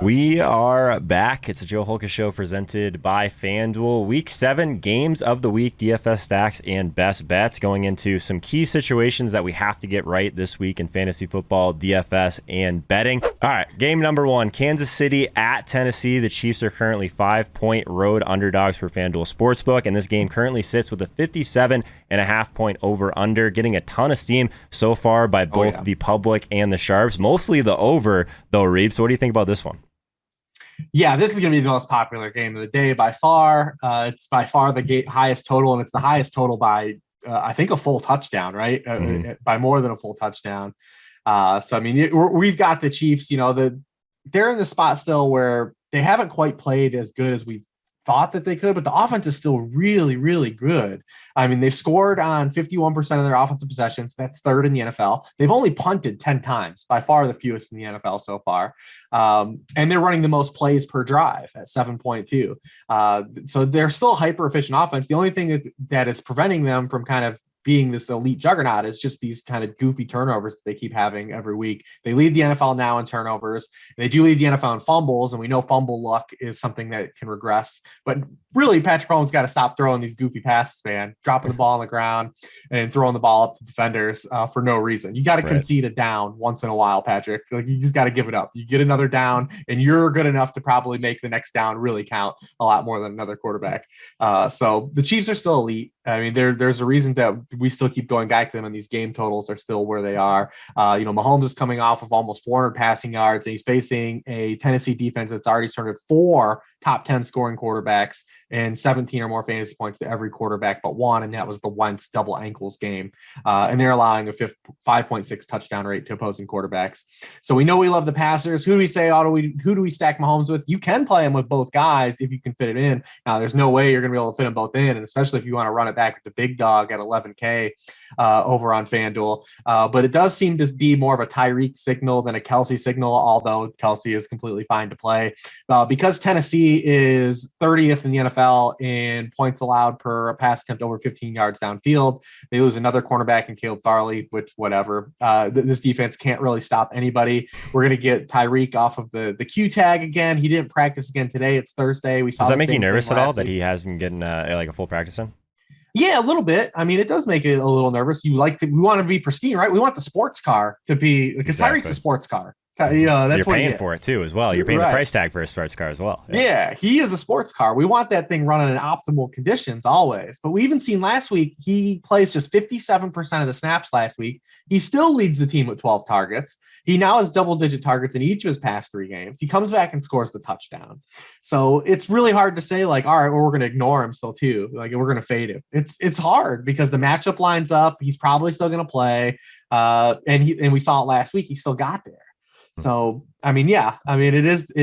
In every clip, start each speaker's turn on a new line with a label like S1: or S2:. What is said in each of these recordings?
S1: We are back. It's a Joe Holka Show presented by FanDuel. Week 7 games of the week, DFS stacks and best bets, going into some key situations that we have to get right this week in fantasy football, DFS, and betting. All right, game number 1, Kansas City at Tennessee. The Chiefs are currently 5-point road underdogs for FanDuel Sportsbook, and this game currently sits with a 57.5-point over-under, getting a ton of steam so far by both the public and the sharps. Mostly the over, though, Reeb. So what do you think about this one?
S2: Yeah, this is going to be the most popular game of the day by far. It's by far the highest total, and it's the highest total by, I think, a full touchdown, right? By more than a full touchdown. So, I mean, we've got the Chiefs, they're in the spot still where they haven't quite played as good as we've thought that they could, but the offense is still really, really good. I mean, they've scored on 51% of their offensive possessions. That's third in the NFL. They've only punted 10 times, by far the fewest in the NFL so far. And they're running the most plays per drive at 7.2. So they're still a hyper efficient offense. The only thing that is preventing them from kind of being this elite juggernaut is just these kind of goofy turnovers that they keep having every week. They lead the NFL now in turnovers. They do lead the NFL in fumbles, and we know fumble luck is something that can regress. But really, Patrick Mahomes got to stop throwing these goofy passes, man, dropping the ball on the ground and throwing the ball up to defenders for no reason. You got to concede a down once in a while, Patrick. Like, you just got to give it up. You get another down, and you're good enough to probably make the next down really count a lot more than another quarterback. So the Chiefs are still elite. I mean, there's a reason that we still keep going back to them, and these game totals are still where they are. Mahomes is coming off of almost 400 passing yards, and he's facing a Tennessee defense that's already started 4 top 10 scoring quarterbacks and 17 or more fantasy points to every quarterback but one, and that was the Wentz double ankles game. And they're allowing a 5.6 touchdown rate to opposing quarterbacks. So we know we love the passers. Who do we say, who do we stack Mahomes with? You can play him with both guys if you can fit it in. Now, there's no way you're going to be able to fit them both in, and especially if you want to run it back with the big dog at 11K over on FanDuel. But it does seem to be more of a Tyreek signal than a Kelsey signal, although Kelsey is completely fine to play. Because Tennessee is 30th in the NFL in points allowed per pass attempt over 15 yards downfield. They lose another cornerback in Caleb Farley, which whatever. This defense can't really stop anybody. We're going to get Tyreek off of the Q tag again. He didn't practice again today. It's Thursday.
S1: Does that make you nervous at all that he hasn't gotten a full practice in?
S2: Yeah, a little bit. I mean, it does make it a little nervous. We want to be pristine, right? We want the sports car to be, because Tyreek's a sports car. That's
S1: you're paying for it too, as well. You're paying the price tag for a sports car as well.
S2: Yeah, he is a sports car. We want that thing running in optimal conditions always. But we even seen last week, he plays just 57% of the snaps last week. He still leads the team with 12 targets. He now has double-digit targets in each of his past 3 games. He comes back and scores the touchdown. So it's really hard to say, like, all right, well, we're going to ignore him still too. Like, we're going to fade him. It's hard because the matchup lines up. He's probably still going to play. And we saw it last week. He still got there. So, it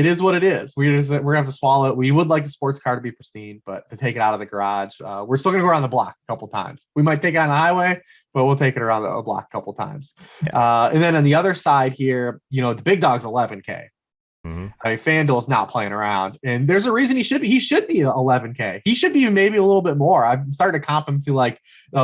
S2: is what it is. We're gonna have to swallow it. We would like the sports car to be pristine, but to take it out of the garage, we're still gonna go around the block a couple times. We might take it on the highway, but we'll take it around the block a couple times. Yeah. And then on the other side here, the big dog's 11K. Mm-hmm. I mean, FanDuel's not playing around, and there's a reason he should be 11K. He should be maybe a little bit more. I've started to comp him to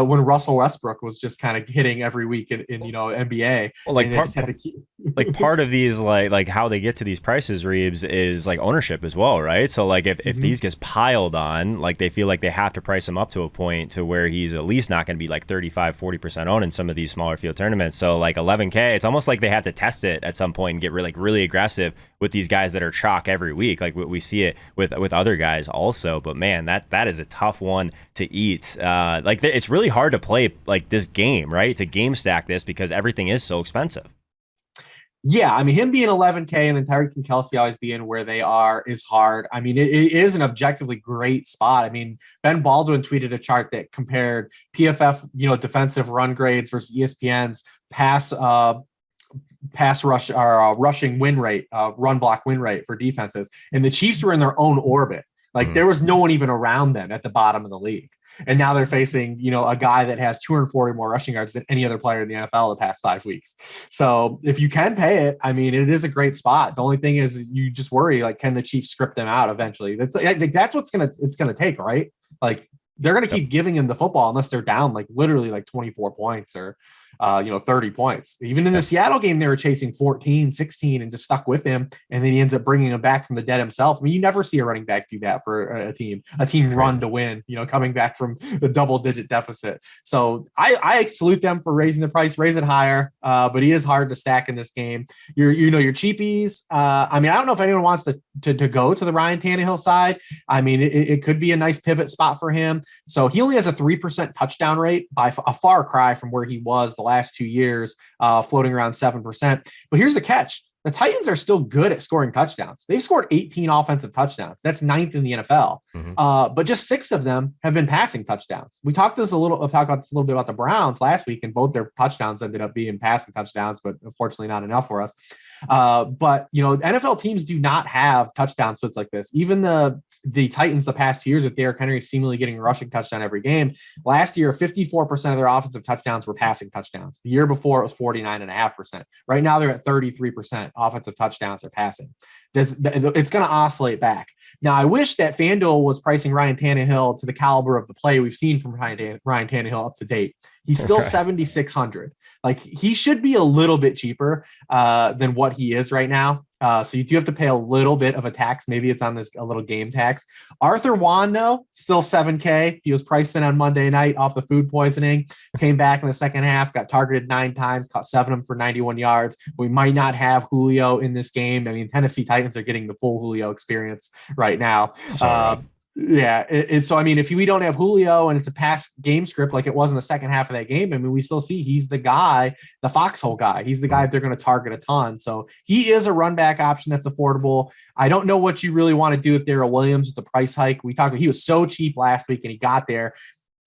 S2: when Russell Westbrook was just kind of hitting every week in NBA.
S1: Well, part of these like how they get to these prices, Reeves, is like ownership as well, right? So like if these gets piled on, like they feel like they have to price him up to a point to where he's at least not going to be like 35-40% owned in some of these smaller field tournaments. So like 11K, it's almost like they have to test it at some point and get really aggressive with these guys that are chalk every week. Like we see it with other guys also, but man, that is a tough one to eat. It's really hard to play like this game, right? To game stack this because everything is so expensive.
S2: Yeah, I mean, him being 11K and then Tyreek and Kelsey always being where they are is hard. I mean, it is an objectively great spot. I mean, Ben Baldwin tweeted a chart that compared PFF, defensive run grades versus ESPN's pass rush or rushing win rate, run block win rate for defenses. And the Chiefs were in their own orbit. Like there was no one even around them at the bottom of the league. And now they're facing, a guy that has 240 more rushing yards than any other player in the NFL the past 5 weeks. So if you can pay it, I mean, it is a great spot. The only thing is you just worry, like, can the Chiefs script them out eventually? That's what's it's going to take, right? Like they're going to keep giving him the football unless they're down like literally like 24 points or 30 points. Even in the Seattle game, they were chasing 14, 16 and just stuck with him. And then he ends up bringing him back from the dead himself. I mean, you never see a running back do that for a team run to win, coming back from the double-digit deficit. So I salute them for raising the price, raise it higher, but he is hard to stack in this game. Your cheapies. I mean, I don't know if anyone wants to go to the Ryan Tannehill side. I mean, it could be a nice pivot spot for him. So he only has a 3% touchdown rate, by a far cry from where he was the last 2 years, floating around 7%. But here's the catch. The Titans are still good at scoring touchdowns. They've scored 18 offensive touchdowns. That's 9th in the NFL. But just 6 of them have been passing touchdowns. We talked about this a little bit about the Browns last week, and both their touchdowns ended up being passing touchdowns, but unfortunately not enough for us. But NFL teams do not have touchdown splits like this. Even the Titans the past 2 years with Derrick Henry seemingly getting a rushing touchdown every game. Last year, 54% of their offensive touchdowns were passing touchdowns. The year before, it was 49.5%. Right now, they're at 33% offensive touchdowns are passing. It's going to oscillate back. Now, I wish that FanDuel was pricing Ryan Tannehill to the caliber of the play we've seen from Ryan Tannehill up to date. He's still 7,600. Like, he should be a little bit cheaper than what he is right now. So you do have to pay a little bit of a tax. Maybe it's on a little game tax. Arthur Juan, though, still $7K. He was priced in on Monday night off the food poisoning, came back in the second half, got targeted 9 times, caught 7 of them for 91 yards. We might not have Julio in this game. I mean, Tennessee Titans are getting the full Julio experience right now. So I mean, if we don't have Julio and it's a pass game script like it was in the second half of that game, I mean, we still see he's the guy, the foxhole guy. He's the guy they're going to target a ton. So he is a run back option that's affordable. I don't know what you really want to do with Daryl Williams with the price hike. He was so cheap last week and he got there.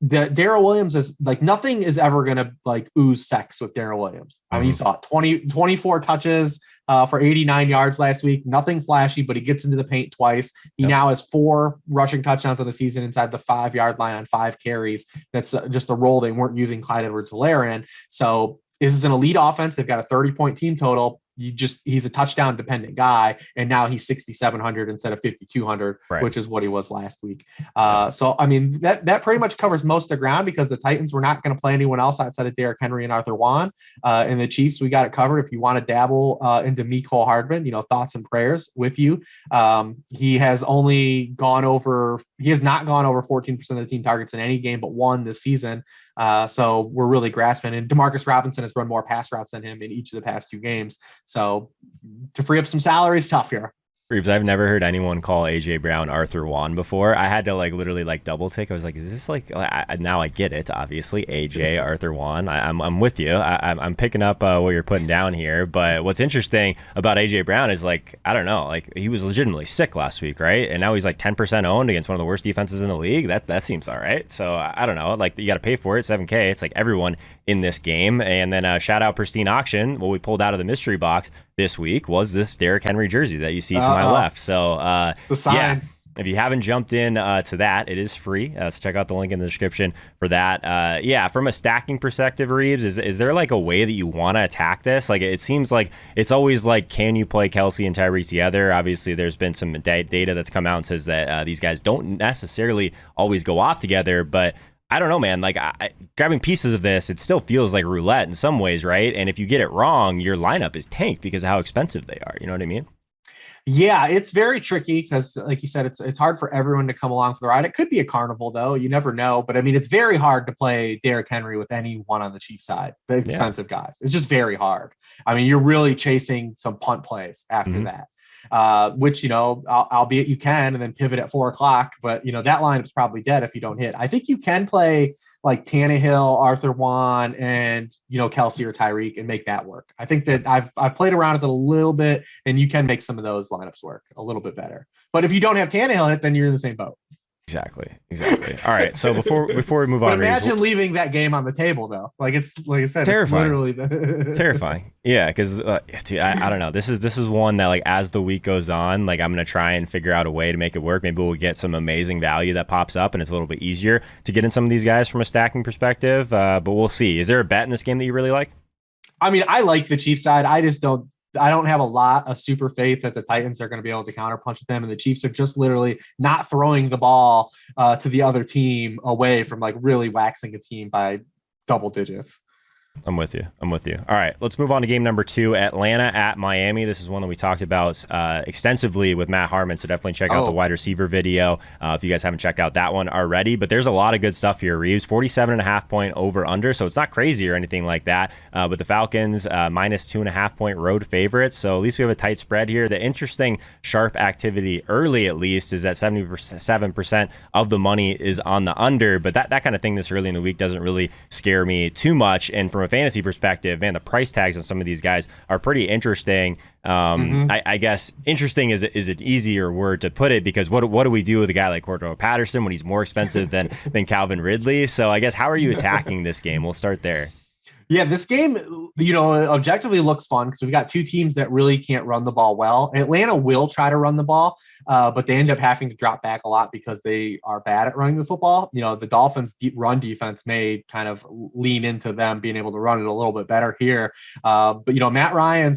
S2: Daryl Williams is like, nothing is ever going to like ooze sex with Daryl Williams. I mean, you saw 24 touches for 89 yards last week, nothing flashy, but he gets into the paint twice. He now has 4 rushing touchdowns on the season inside the 5-yard line on 5 carries. That's just a role they weren't using Clyde Edwards-Helaire in. So this is an elite offense. They've got a 30-point team total. He's a touchdown dependent guy. And now he's 6,700 instead of 5,200, which is what he was last week. So, I mean, that pretty much covers most of the ground because the Titans were not going to play anyone else outside of Derrick Henry and Arthur Juan. And the Chiefs, we got it covered. If you want to dabble into Mecole Hardman, thoughts and prayers with you. He has not gone over 14% of the team targets in any game but one this season. So we're really grasping. And Demarcus Robinson has run more pass routes than him in each of the past 2 games. So to free up some salary is tough here.
S1: Reeves, I've never heard anyone call AJ Brown Arthur Juan before. I had to literally double take. I was like, is this now I get it, obviously. AJ, Arthur Juan. I'm with you. I'm picking up what you're putting down here. But what's interesting about AJ Brown is I don't know, he was legitimately sick last week, right? And now he's 10% owned against one of the worst defenses in the league. That seems all right. So I don't know, you got to pay for it, $7K. It's everyone in this game. And then shout out Pristine Auction. What we pulled out of the mystery box this week was this Derrick Henry jersey that you see to my left. So
S2: the sign.
S1: Yeah, if you haven't jumped in to that, it is free. So check out the link in the description for that. From a stacking perspective, Reeves, is there a way that you want to attack this? It seems like it's always can you play Kelsey and Tyreek together? Obviously, there's been some data that's come out and says that these guys don't necessarily always go off together, but I don't know, man. Grabbing pieces of this, it still feels like roulette in some ways, right? And if you get it wrong, your lineup is tanked because of how expensive they are. You know what I mean?
S2: Yeah, it's very tricky because, like you said, it's hard for everyone to come along for the ride. It could be a carnival, though. You never know. But, I mean, it's very hard to play Derrick Henry with anyone on the Chiefs side, the expensive guys. It's just very hard. I mean, you're really chasing some punt plays after that. Which, albeit you can and then pivot at 4:00, but that lineup's probably dead if you don't hit. I think you can play Tannehill, Arthur Juan, and Kelsey or Tyreek and make that work. I think that I've played around with it a little bit, and you can make some of those lineups work a little bit better. But if you don't have Tannehill hit, then you're in the same boat.
S1: Exactly. All right. So before we move on,
S2: imagine leaving that game on the table, though. It's like I said,
S1: terrifying.
S2: It's literally
S1: terrifying. Yeah, because I don't know. This is one that as the week goes on, I'm gonna try and figure out a way to make it work. Maybe we'll get some amazing value that pops up, and it's a little bit easier to get in some of these guys from a stacking perspective. But we'll see. Is there a bet in this game that you really like?
S2: I mean, I like the Chiefs side. I don't have a lot of super faith that the Titans are going to be able to counterpunch with them. And the Chiefs are just literally not throwing the ball to the other team away from really waxing a team by double digits.
S1: I'm with you. All right, let's move on to game number 2, Atlanta at Miami. This is one that we talked about extensively with Matt Harmon, so definitely check out the wide receiver video if you guys haven't checked out that one already. But there's a lot of good stuff here, Reeves. 47.5 point over under, so it's not crazy or anything like that. But the Falcons minus 2.5 point road favorites, so at least we have a tight spread here. The interesting sharp activity early, at least, is that 77% of the money is on the under. But that kind of thing this early in the week doesn't really scare me too much. And from a fantasy perspective, man, the price tags on some of these guys are pretty interesting. I guess interesting is an easier word to put it, because what do we do with a guy like Cordarrelle Patterson when he's more expensive than Calvin Ridley? So I guess, how are you attacking this game? We'll start there.
S2: Yeah, this game, objectively looks fun because we've got two teams that really can't run the ball well. Atlanta will try to run the ball, but they end up having to drop back a lot because they are bad at running the football. The Dolphins' run defense may kind of lean into them being able to run it a little bit better here. But Matt Ryan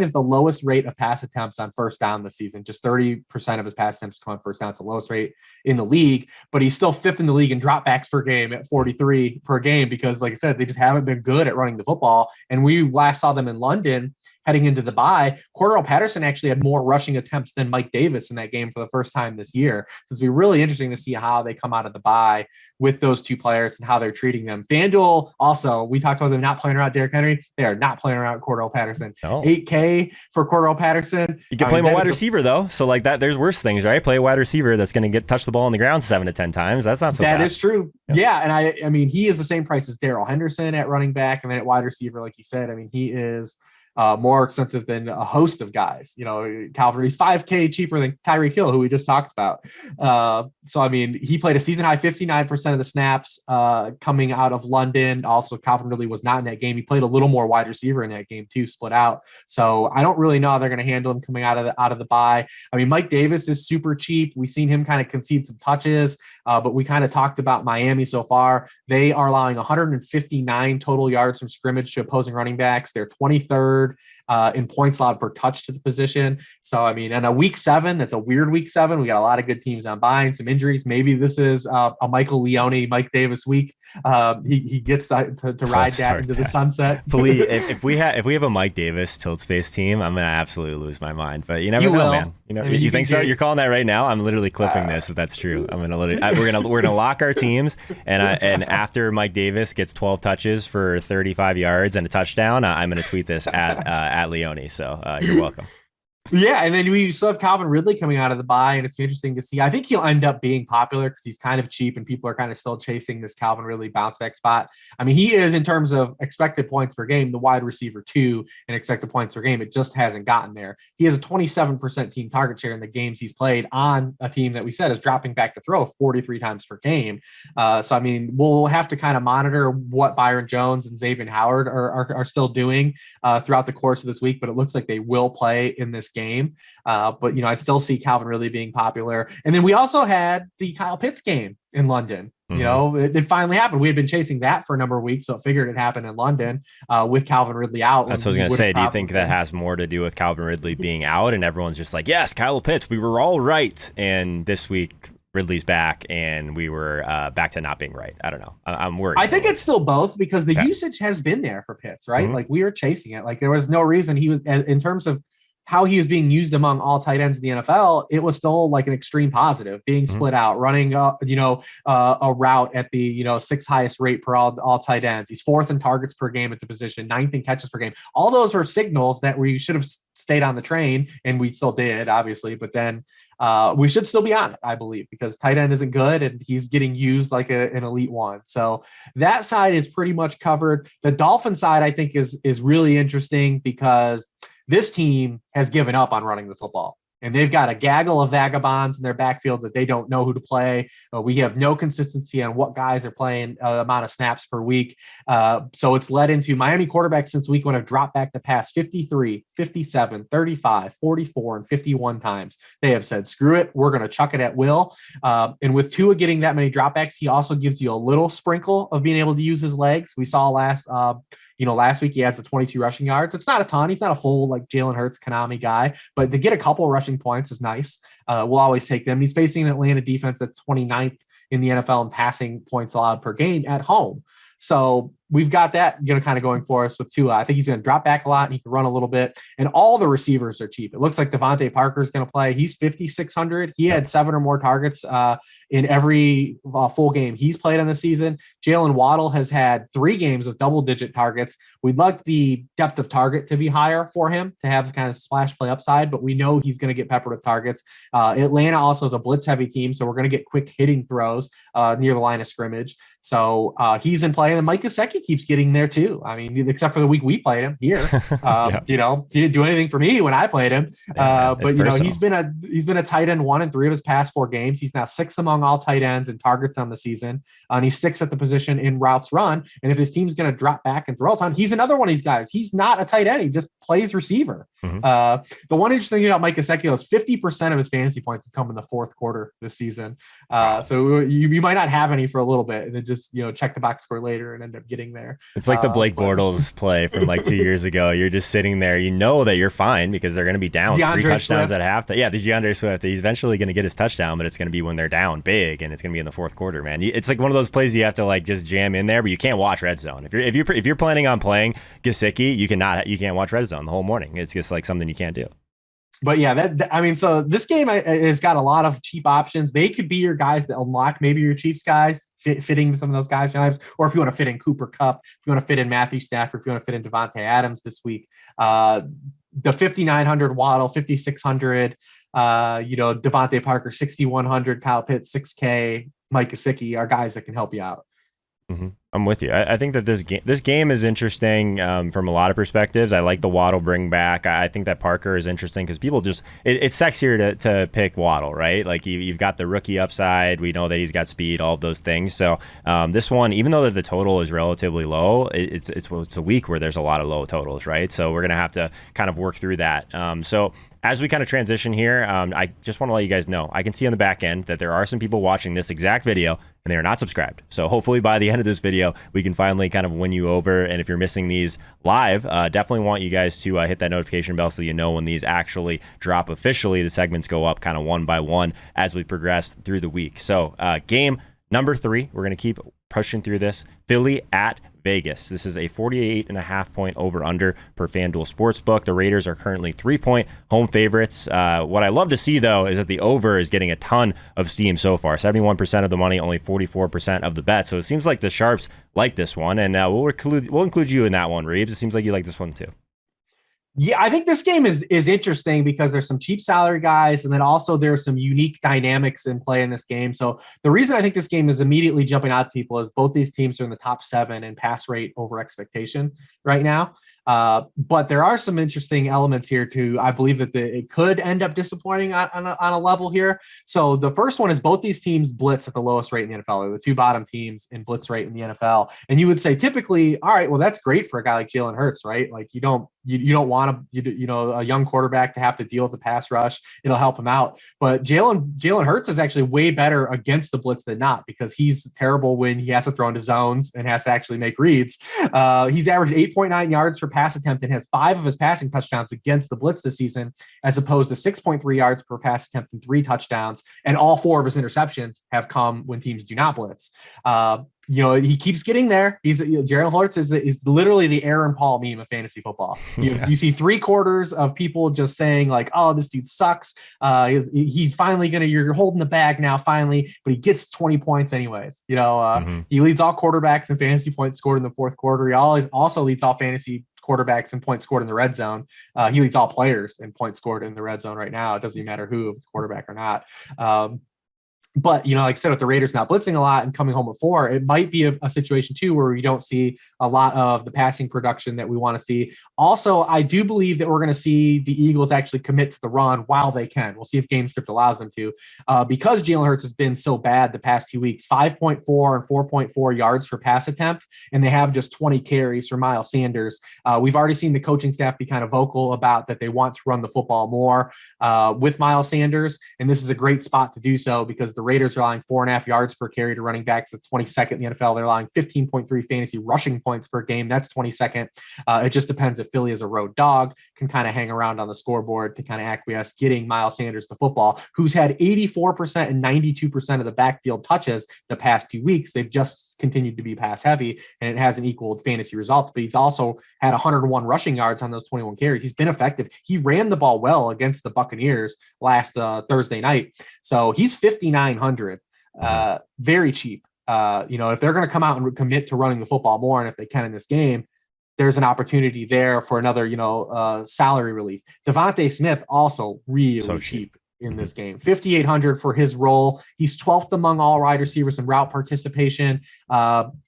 S2: is the lowest rate of pass attempts on first down this season. Just 30% of his pass attempts come on first down. It's the lowest rate in the league, but he's still 5th in the league in dropbacks per game at 43 per game because, like I said, they just haven't been good at running the football. And we last saw them in London heading into the bye. Cordarrelle Patterson actually had more rushing attempts than Mike Davis in that game for the first time this year. So it's be really interesting to see how they come out of the bye with those two players and how they're treating them. FanDuel also, we talked about them not playing around Derrick Henry. They are not playing around Cordarrelle Patterson. No. $8K for Cordarrelle Patterson.
S1: You can play him a wide receiver though. So like that, there's worse things, right? Play a wide receiver that's going to touch the ball on the ground 7 to 10 times. That's not so bad.
S2: That is true. Yeah. And I mean, he is the same price as Daryl Henderson at running back. And then at wide receiver, like you said, I mean, he is more expensive than a host of guys. Calvary's $5K cheaper than Tyreek Hill, who we just talked about. So, I mean, he played a season high 59% of the snaps coming out of London. Also, Calvin Ridley was not in that game. He played a little more wide receiver in that game too, split out. So I don't really know how they're going to handle him coming out of the bye. I mean, Mike Davis is super cheap. We've seen him kind of concede some touches, but we kind of talked about Miami so far. They are allowing 159 total yards from scrimmage to opposing running backs. They're 23rd in points allowed per touch to the position. So, I mean, in a week 7, that's a weird week 7. We got a lot of good teams on buying, some injuries. Maybe this is a Michael Leone, Mike Davis week. He gets to ride that into the sunset.
S1: Please, if we have a Mike Davis tilt space team, I'm gonna absolutely lose my mind. But you never know, man. You think so? You're calling that right now? I'm literally clipping this. If that's true, I'm gonna we're gonna lock our teams, and after Mike Davis gets 12 touches for 35 yards and a touchdown, I'm gonna tweet this at Leone. So you're welcome.
S2: Yeah, and then we still have Calvin Ridley coming out of the bye, and it's interesting to see. I think he'll end up being popular because he's kind of cheap, and people are kind of still chasing this Calvin Ridley bounce back spot. I mean, he is, in terms of expected points per game, the wide receiver 2 in expected points per game. It just hasn't gotten there. He has a 27% team target share in the games he's played on a team that we said is dropping back to throw 43 times per game. So, I mean, we'll have to kind of monitor what Byron Jones and Xavier Howard are still doing throughout the course of this week, but it looks like they will play in this game. But I still see Calvin Ridley being popular. And then we also had the Kyle Pitts game in London. It finally happened. We had been chasing that for a number of weeks, so I figured it happened in London with Calvin Ridley out.
S1: That's what I was going to say. Do you think that has more to do with Calvin Ridley being out and everyone's just like, yes, Kyle Pitts, we were all right, and this week Ridley's back and we were back to not being right? I don't know. I'm worried.
S2: I think it's still both because the usage has been there for Pitts, right? Like, we were chasing it. Like, there was no reason he was, in terms of how he was being used among all tight ends in the NFL, it was still like an extreme positive, being split out, running, a route at the, 6th highest rate per all tight ends. He's 4th in targets per game at the position, 9th in catches per game. All those were signals that we should have stayed on the train, and we still did, obviously. But then we should still be on it, I believe, because tight end isn't good and he's getting used like an elite one. So that side is pretty much covered. The Dolphin side, I think, is really interesting because this team has given up on running the football, and they've got a gaggle of vagabonds in their backfield that they don't know who to play. We have no consistency on what guys are playing amount of snaps per week. So it's led into Miami quarterbacks since week 1 have dropped back to pass 53, 57, 35, 44, and 51 times. They have said, screw it, we're going to chuck it at will. And with Tua getting that many dropbacks, he also gives you a little sprinkle of being able to use his legs. We saw last week he had the 22 rushing yards. It's not a ton. He's not a full like Jalen Hurts, Konami guy, but to get a couple of rushing points is nice. We'll always take them. He's facing an Atlanta defense that's 29th in the NFL in passing points allowed per game at home. So we've got that, kind of going for us with Tua. I think he's going to drop back a lot and he can run a little bit. And all the receivers are cheap. It looks like Devontae Parker is going to play. He's 5,600. He had 7 or more targets in every full game he's played on the season. Jalen Waddle has had 3 games with double-digit targets. We'd like the depth of target to be higher for him to have kind of splash play upside, but we know he's going to get peppered with targets. Atlanta also is a blitz-heavy team, so we're going to get quick hitting throws near the line of scrimmage. So he's in play, and Mike Gesicki keeps getting there too. I mean, except for the week we played him here, he didn't do anything for me when I played him. But he's been a tight end 1 in 3 of his past 4 games. He's now 6th among all tight ends in targets on the season, and he's 6th at the position in routes run. And if his team's going to drop back and throw a ton, he's another one of these guys. He's not a tight end; he just plays receiver. The one interesting thing about Mike Gesicki is 50% of his fantasy points have come in the 4th quarter this season. So you might not have any for a little bit, and then just check the box score later and end up getting there.
S1: It's like the Blake Bortles play from like 2 years ago. You're just sitting there, that you're fine because they're going to be down 3 touchdowns at halftime. Yeah, the DeAndre Swift, he's eventually going to get his touchdown, but it's going to be when they're down big, and it's going to be in the 4th quarter, man. It's like one of those plays you have to like just jam in there, but you can't watch Red Zone. If you're planning on playing Gesicki, you can't watch Red Zone the whole morning. It's just like something you can't do.
S2: But yeah, so this game has got a lot of cheap options. They could be your guys that unlock maybe your Chiefs guys fitting some of those guys' lives, or if you want to fit in Cooper Kupp, if you want to fit in Matthew Stafford, if you want to fit in Devonta Adams this week, the 5,900 Waddle, 5,600, Devontae Parker, 6,100, Kyle Pitts, 6K, Mike Gesicki are guys that can help you out.
S1: I'm with you. I think that this game is interesting from a lot of perspectives. I like the Waddle bring back. I think that Parker is interesting because people just it's sexier to pick Waddle, right? Like you've got the rookie upside. We know that he's got speed, all of those things. So this one, even though the total is relatively low, it's a week where there's a lot of low totals, right? So we're gonna have to kind of work through that. So as we kind of transition here, I just want to let you guys know, I can see on the back end that there are some people watching this exact video and they are not subscribed. So hopefully by the end of this video, we can finally kind of win you over. And if you're missing these live, definitely want you guys to hit that notification bell so you know when these actually drop officially. The segments go up kind of one by one as we progress through the week. So game number 3, we're going to keep pushing through this. Philly at Vegas. This is a 48.5 point over-under per FanDuel Sportsbook. The Raiders are currently 3-point home favorites. What I love to see, though, is that the over is getting a ton of steam so far. 71% of the money, only 44% of the bet. So it seems like the Sharps like this one, and we'll include you in that one, Reeves. It seems like you like this one, too.
S2: Yeah, I think this game is interesting because there's some cheap salary guys, and then also there's some unique dynamics in play in this game. So the reason I think this game is immediately jumping out to people is both these teams are in the top 7 in pass rate over expectation right now. But there are some interesting elements here too. I believe that it could end up disappointing on a level here. So the first one is both these teams blitz at the lowest rate in the NFL. They're the 2 bottom teams in blitz rate in the NFL. And you would say typically, all right, well, that's great for a guy like Jalen Hurts, right? Like you don't want a young quarterback to have to deal with the pass rush. It'll help him out. But Jalen Hurts is actually way better against the blitz than not, because he's terrible when he has to throw into zones and has to actually make reads. He's averaged 8.9 yards per pass attempt and has 5 of his passing touchdowns against the blitz this season, as opposed to 6.3 yards per pass attempt and 3 touchdowns. And all 4 of his interceptions have come when teams do not blitz. He keeps getting there. Jalen Hurts is literally the Aaron Paul meme of fantasy football. You see 3/4 of people just saying like, "Oh, this dude sucks. He's finally you're holding the bag now, finally." But he gets 20 points anyways. He leads all quarterbacks in fantasy points scored in the 4th quarter. He also leads all fantasy quarterbacks in points scored in the red zone. He leads all players in points scored in the red zone right now. It doesn't even matter who, if it's quarterback or not. But, like I said, with the Raiders not blitzing a lot and coming home with 4, it might be a situation, too, where we don't see a lot of the passing production that we want to see. Also, I do believe that we're going to see the Eagles actually commit to the run while they can. We'll see if game script allows them to. Because Jalen Hurts has been so bad the past 2 weeks, 5.4 and 4.4 yards per pass attempt, and they have just 20 carries for Miles Sanders. We've already seen the coaching staff be kind of vocal about that they want to run the football more with Miles Sanders, and this is a great spot to do so because the Raiders are allowing 4.5 yards per carry to running backs. That's 22nd in the NFL. They're allowing 15.3 fantasy rushing points per game. That's 22nd. It just depends if Philly is a road dog, can kind of hang around on the scoreboard to kind of acquiesce getting Miles Sanders the football, who's had 84% and 92% of the backfield touches the past 2 weeks. They've just continued to be pass heavy, and it hasn't equaled fantasy results, but he's also had 101 rushing yards on those 21 carries. He's been effective. He ran the ball well against the Buccaneers last Thursday night. So he's 5,900, very cheap. If they're going to come out and commit to running the football more, and if they can in this game, there's an opportunity there for another, salary relief. Devante Smith also really cheap in this game, 5,800 for his role. He's 12th among all wide receivers in route participation.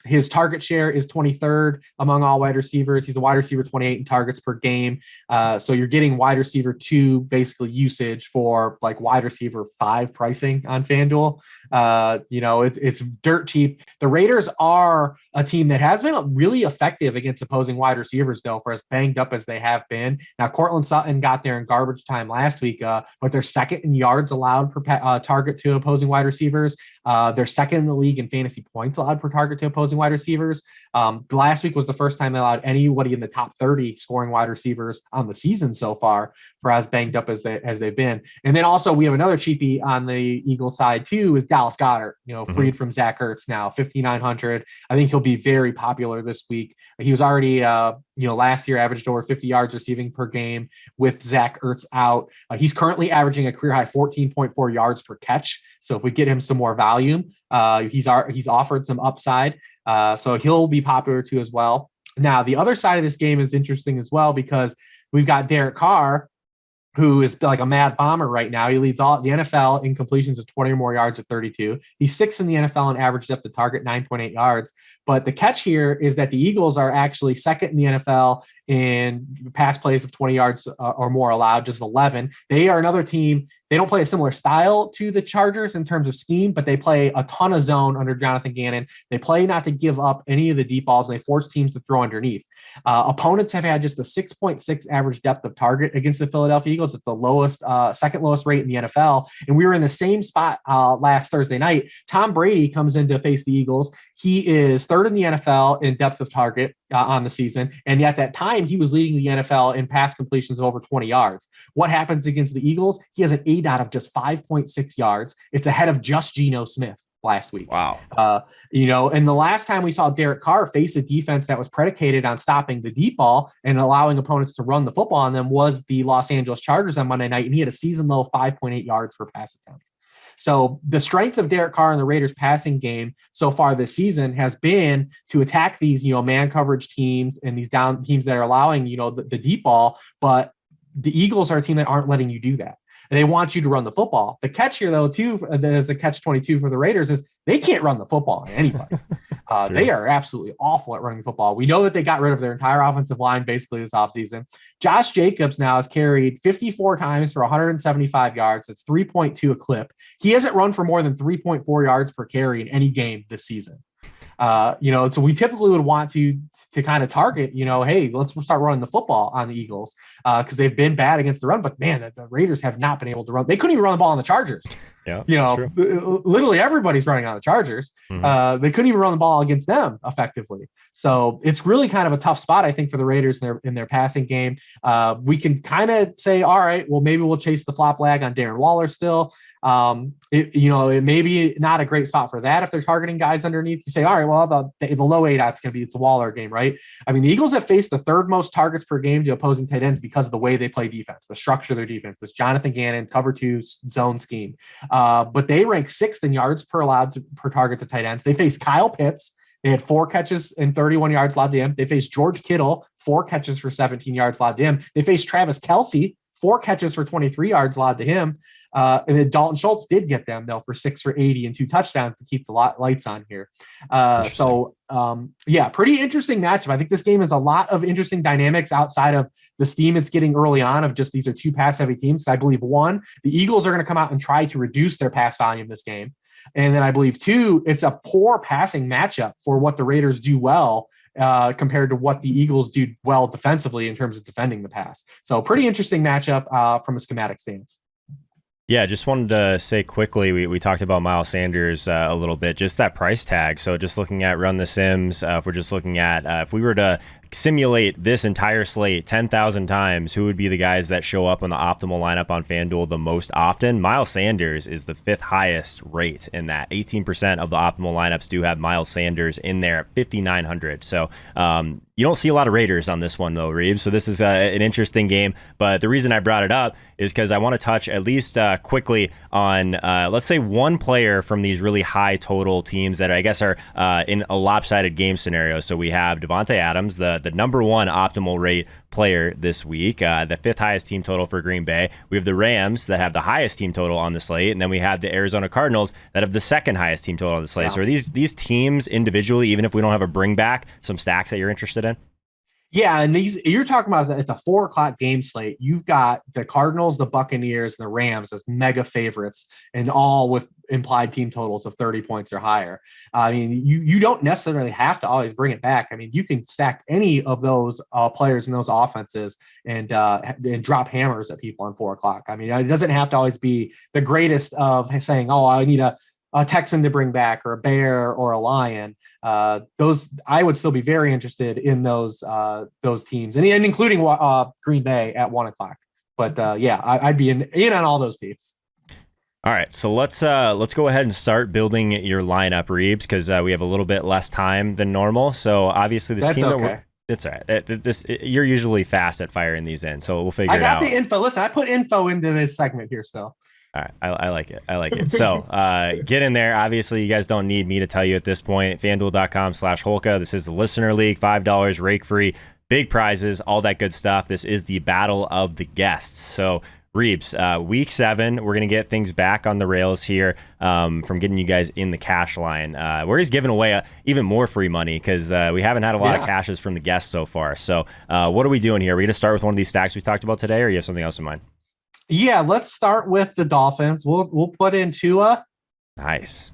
S2: His target share is 23rd among all wide receivers. He's a wide receiver 28 in targets per game. So you're getting wide receiver 2 basically usage for like wide receiver 5 pricing on FanDuel. It's dirt cheap. The Raiders are a team that has been really effective against opposing wide receivers, though, for as banged up as they have been. Now, Cortland Sutton got there in garbage time last week, but they're second in yards allowed per target to opposing wide receivers. They're second in the league in fantasy points allowed per target to opposing wide receivers. Last week was the first time they allowed anybody in the top 30 scoring wide receivers on the season so far, for as banged up as they've been. And then also we have another cheapie on the Eagles side too, is Dallas Goddard, freed from Zach Ertz now, 5,900. I think he'll be very popular this week. He was already, last year averaged over 50 yards receiving per game with Zach Ertz out. He's currently averaging a career high 14.4 yards per catch. So if we get him some more volume, he's offered some upside. So he'll be popular too as well. Now, the other side of this game is interesting as well, because we've got Derek Carr, who is like a mad bomber right now. He leads all the NFL in completions of 20 or more yards at 32. He's 6th in the NFL and averaged up to target 9.8 yards. But the catch here is that the Eagles are actually second in the NFL in pass plays of 20 yards or more allowed, just 11. They are another team. They don't play a similar style to the Chargers in terms of scheme, but they play a ton of zone under Jonathan Gannon. They play not to give up any of the deep balls, and they force teams to throw underneath. Opponents have had just a 6.6 average depth of target against the Philadelphia Eagles. It's the lowest, second lowest rate in the NFL. And we were in the same spot last Thursday night. Tom Brady comes in to face the Eagles. He is 3rd in the NFL in depth of target on the season. And at that time, he was leading the NFL in pass completions of over 20 yards. What happens against the Eagles? He has an ADOT of just 5.6 yards. It's ahead of just Geno Smith last week.
S1: Wow.
S2: And the last time we saw Derek Carr face a defense that was predicated on stopping the deep ball and allowing opponents to run the football on them was the Los Angeles Chargers on Monday night. And he had a season low 5.8 yards per pass attempt. So the strength of Derek Carr in the Raiders passing game so far this season has been to attack these, man coverage teams and these down teams that are allowing, the deep ball. But the Eagles are a team that aren't letting you do that. They want you to run the football. The catch here, though, too, as a catch 22 for the Raiders is they can't run the football on anybody. They are absolutely awful at running the football. We know that they got rid of their entire offensive line basically this offseason. Josh Jacobs now has carried 54 times for 175 yards. It's 3.2 a clip. He hasn't run for more than 3.4 yards per carry in any game this season. So we typically would want to kind of target, hey, let's start running the football on the Eagles because they've been bad against the run. But man, the Raiders have not been able to run. They couldn't even run the ball on the Chargers.
S1: Yeah,
S2: literally everybody's running on the Chargers. Mm-hmm. They couldn't even run the ball against them effectively. So it's really kind of a tough spot, I think, for the Raiders in their passing game. We can kind of say, all right, well, maybe we'll chase the flop lag on Darren Waller still. It may be not a great spot for that if they're targeting guys underneath. You say, all right, well, the low ADOT's going to be it's a Waller game, right? I mean, the Eagles have faced the 3rd most targets per game to opposing tight ends because of the way they play defense, the structure of their defense, this Jonathan Gannon cover 2 zone scheme. But they rank 6th in yards per target to tight ends. They face Kyle Pitts. They had 4 catches and 31 yards allowed to him. They faced George Kittle, 4 catches for 17 yards allowed to him. They faced Travis Kelce, 4 catches for 23 yards allowed to him. And then Dalton Schultz did get them, though, for 6 for 80 and 2 touchdowns to keep the lights on here. Pretty interesting matchup. I think this game has a lot of interesting dynamics outside of the steam it's getting early on of just these are 2 pass-heavy teams. I believe, 1, the Eagles are going to come out and try to reduce their pass volume this game. And then I believe, 2, it's a poor passing matchup for what the Raiders do well compared to what the Eagles do well defensively in terms of defending the pass. So pretty interesting matchup from a schematic stance.
S1: Yeah, just wanted to say quickly, we talked about Miles Sanders a little bit, just that price tag. So just looking at Run the Sims, if we're just looking at, if we were to simulate this entire slate 10,000 times, who would be the guys that show up on the optimal lineup on FanDuel the most often? Miles Sanders is the 5th highest rate in that. 18% of the optimal lineups do have Miles Sanders in there at 5,900. So you don't see a lot of Raiders on this one, though, Reeves. So this is an interesting game. But the reason I brought it up is because I want to touch at least quickly on, let's say, one player from these really high total teams that I guess are in a lopsided game scenario. So we have Devonta Adams, the number 1 optimal rate player this week, the 5th highest team total for Green Bay. We have the Rams that have the highest team total on the slate, and then we have the Arizona Cardinals that have the 2nd highest team total on the slate. Yeah. So are these teams individually, even if we don't have a bring back, some stacks that you're interested in?
S2: Yeah, and these you're talking about at the 4:00 game slate. You've got the Cardinals, the Buccaneers, and the Rams as mega favorites, and all with implied team totals of 30 points or higher. I mean, you don't necessarily have to always bring it back. I mean, you can stack any of those players in those offenses and drop hammers at people on 4:00. I mean, it doesn't have to always be the greatest of saying, "Oh, I need a Texan to bring back, or a Bear, or a Lion." Those I would still be very interested in those teams, and including Green Bay at 1:00. But yeah, I'd be in on all those teams.
S1: All right, so let's go ahead and start building your lineup, Reeves, because we have a little bit less time than normal. So obviously this it's all right. You're usually fast at firing these in, so we'll figure it out.
S2: I got the info. Listen, I put info into this segment here still.
S1: All right, I like it. I like it. So get in there. Obviously, you guys don't need me to tell you at this point. FanDuel.com/Holka. This is the Listener League. $5 rake free, big prizes, all that good stuff. This is the battle of the guests. So Reeves, week 7, we're going to get things back on the rails here from getting you guys in the cash line. We're just giving away even more free money because we haven't had a lot of cashes from the guests so far. So what are we doing here? Are we going to start with one of these stacks we talked about today, or you have something else in mind?
S2: Yeah, let's start with the Dolphins. We'll put in Tua.
S1: Nice.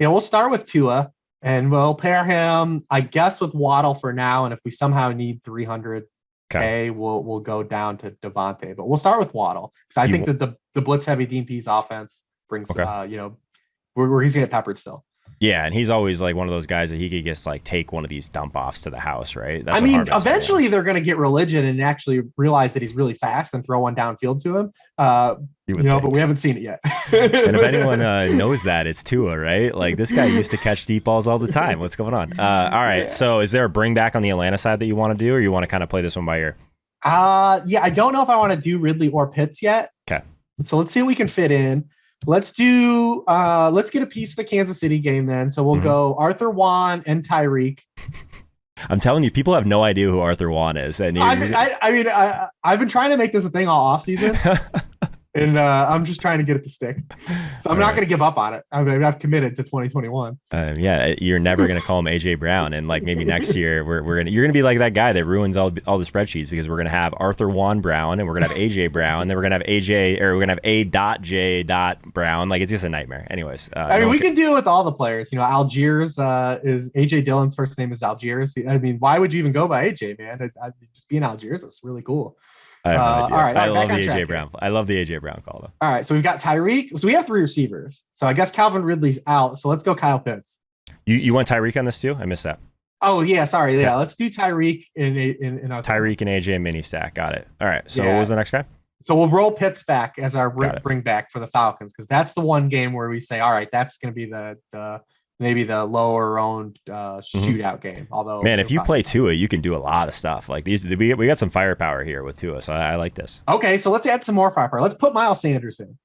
S2: Yeah, we'll start with Tua, and we'll pair him, I guess, with Waddle for now. And if we somehow need 300K, we'll go down to Devante. But we'll start with Waddle because I think that the blitz heavy DP's offense brings where he's gonna get peppered still.
S1: Yeah, and he's always like one of those guys that he could just like take one of these dump offs to the house, right?
S2: That's eventually they're going to get religion and actually realize that he's really fast and throw one downfield to him. But we haven't seen it yet.
S1: And if anyone knows that, it's Tua, right? Like this guy used to catch deep balls all the time. What's going on? All right, so is there a bring back on the Atlanta side that you want to do, or you want to kind of play this one by ear?
S2: Yeah, I don't know if I want to do Ridley or Pitts yet.
S1: Okay.
S2: So let's see what we can fit in. Let's get a piece of the Kansas City game then. So we'll go Arthur Juan and Tyreek.
S1: I'm telling you, people have no idea who Arthur Juan is. And
S2: I've been trying to make this a thing all offseason. And I'm just trying to get it to stick. So I'm not going to give up on it. I've committed to 2021.
S1: Yeah, you're never going to call him AJ Brown, and like maybe next year you're gonna be like that guy that ruins all the spreadsheets because we're going to have Arthur Juan Brown, and we're going to have AJ Brown, and then we're going to have A.J. Brown. Like it's just a nightmare. Anyways,
S2: we can do it with all the players. Algiers is AJ Dillon's first name is Algiers. I mean, why would you even go by AJ, man? Just being Algiers is really cool.
S1: I have no idea. All right, I love the AJ Brown. I love the AJ Brown call though.
S2: All right, so we've got Tyreek. So we have 3 receivers. So I guess Calvin Ridley's out. So let's go Kyle Pitts.
S1: You want Tyreek on this too? I missed that.
S2: Oh yeah, sorry. Okay. Yeah, let's do Tyreek in
S1: Tyreek and AJ mini stack. Got it. All right. So what was the next guy?
S2: So we'll roll Pitts back as our bring back for the Falcons because that's the one game where we say, all right, that's going to be the maybe the lower owned shootout game. Although,
S1: man, if you play Tua, you can do a lot of stuff. Like we got some firepower here with Tua, so I like this.
S2: Okay, so let's add some more firepower. Let's put Miles Sanders in.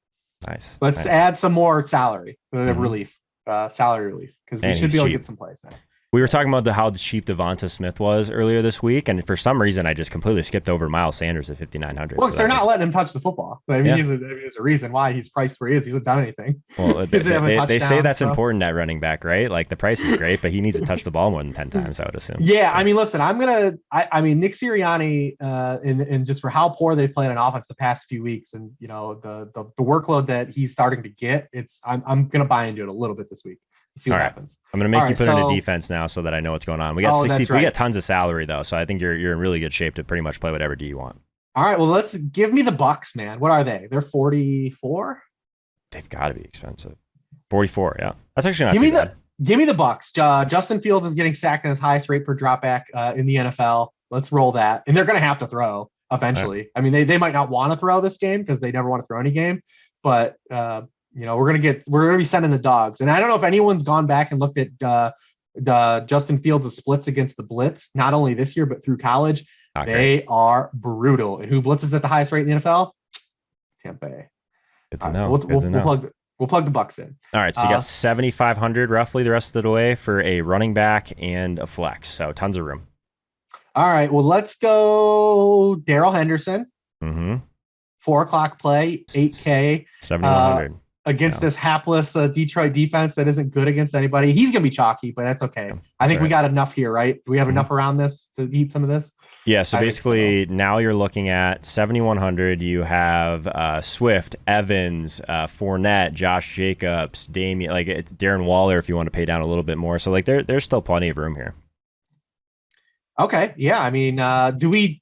S1: Nice.
S2: Let's add some more salary relief, salary relief, because we should be able to get some plays now.
S1: We were talking about how cheap Devonta Smith was earlier this week, and for some reason, I just completely skipped over Miles Sanders at 5,900.
S2: Well, they're not letting him touch the football. There's a reason why he's priced where he is. He hasn't done anything.
S1: Well, they say that's important at running back, right? Like the price is great, but he needs to touch the ball more than 10 times, I would assume.
S2: Yeah, I mean, listen, I mean, Nick Sirianni, and just for how poor they've played on offense the past few weeks, and the workload that he's starting to get, I'm gonna buy into it a little bit this week. See what happens.
S1: I'm going to make you put into defense now so that I know what's going on. We got we got tons of salary though, so I think you're in really good shape to pretty much play whatever D you want.
S2: All right, well, let's give me the Bucks, man. What are they? They're 44.
S1: They've got to be expensive. 44, yeah. That's actually not
S2: Give
S1: too
S2: me
S1: bad.
S2: Give me the Bucks. Justin Fields is getting sacked at his highest rate per dropback in the NFL. Let's roll that. And they're going to have to throw eventually. Right. I mean, they might not want to throw this game because they never want to throw any game, but we're going to be sending the dogs. And I don't know if anyone's gone back and looked at the Justin Fields' splits against the blitz, not only this year, but through college. They are brutal. And who blitzes at the highest rate in the NFL? Tampa Bay.
S1: It's a no.
S2: So we'll plug the Bucks in.
S1: All right, so you got 7,500 roughly the rest of the way for a running back and a flex. So tons of room.
S2: All right, well, let's go Daryl Henderson. 4:00 play, 8K.
S1: 7,100.
S2: Against this hapless Detroit defense that isn't good against anybody. He's going to be chalky, but that's okay. Yeah, I think we got enough here, right? Do we have enough around this to eat some of this?
S1: Yeah, so basically now you're looking at 7,100. You have Swift, Evans, Fournette, Josh Jacobs, Damian, like Darren Waller if you want to pay down a little bit more. So like there's still plenty of room here.
S2: Okay, yeah. I mean, do we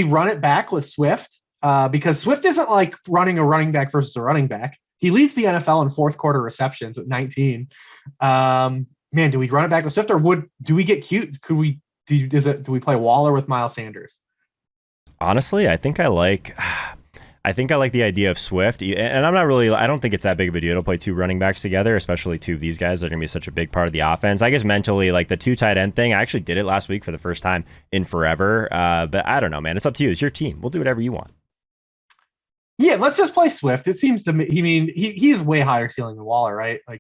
S2: run it back with Swift? Because Swift isn't like running a running back versus a running back. He leads the NFL in fourth quarter receptions with 19. Man, do we run it back with Swift, or do we get cute? Do we play Waller with Miles Sanders?
S1: Honestly, I think I like the idea of Swift, and I don't think it's that big of a deal to play two running backs together, especially two of these guys that are going to be such a big part of the offense. I guess mentally, like the two tight end thing, I actually did it last week for the first time in forever. But I don't know, man. It's up to you. It's your team. We'll do whatever you want.
S2: Yeah, let's just play Swift. It seems to me, he is way higher ceiling than Waller, right? Like